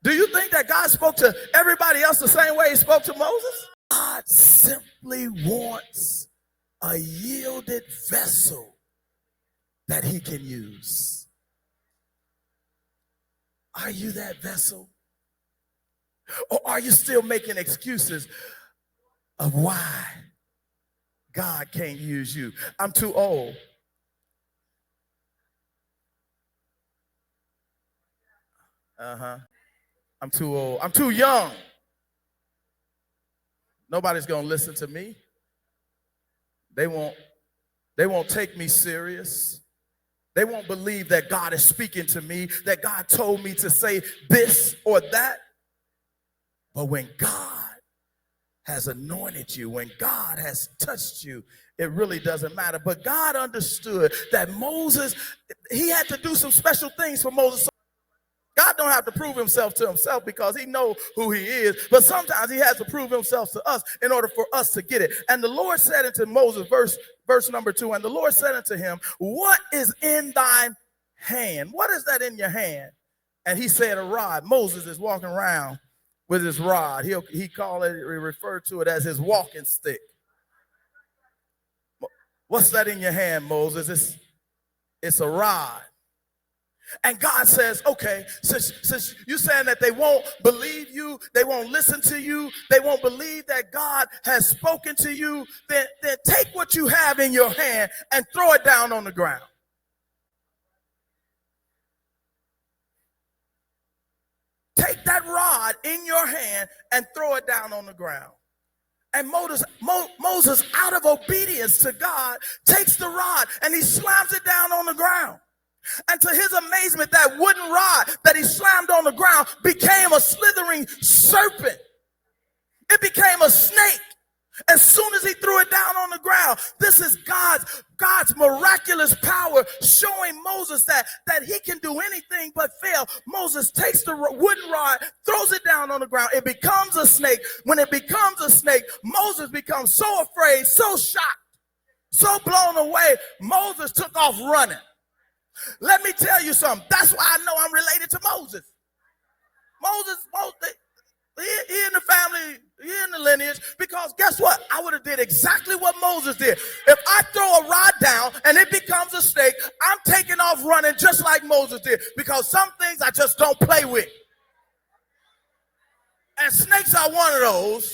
Do you think that God spoke to everybody else the same way he spoke to Moses? God simply wants a yielded vessel that he can use. Are you that vessel? Or are you still making excuses of why God can't use you? I'm too old. I'm too old. I'm too young. Nobody's going to listen to me. They won't take me serious. They won't believe that God is speaking to me, that God told me to say this or that. But when God has anointed you, when God has touched you, it really doesn't matter. But God understood that Moses, he had to do some special things for Moses. God don't have to prove himself to himself because he knows who he is. But sometimes he has to prove himself to us in order for us to get it. And the Lord said unto Moses, verse number 2, and the Lord said unto him, what is in thine hand? What is that in your hand? And he said, a rod. Moses is walking around with his rod. He referred to it as his walking stick. What's that in your hand, Moses? It's a rod. And God says, okay, since you're saying that they won't believe you, they won't listen to you, they won't believe that God has spoken to you, then take what you have in your hand and throw it down on the ground. Take that rod in your hand and throw it down on the ground. And Moses, out of obedience to God, takes the rod and he slams it down on the ground. And to his amazement, that wooden rod that he slammed on the ground became a slithering serpent. It became a snake. As soon as he threw it down on the ground, this is God's miraculous power showing Moses that he can do anything but fail. Moses takes the wooden rod, throws it down on the ground. It becomes a snake. When it becomes a snake, Moses becomes so afraid, so shocked, so blown away, Moses took off running. Let me tell you something. That's why I know I'm related to Moses. Moses, he in the family, he in the lineage, because guess what? I would have did exactly what Moses did. If I throw a rod down and it becomes a snake, I'm taking off running just like Moses did, because some things I just don't play with. And snakes are one of those.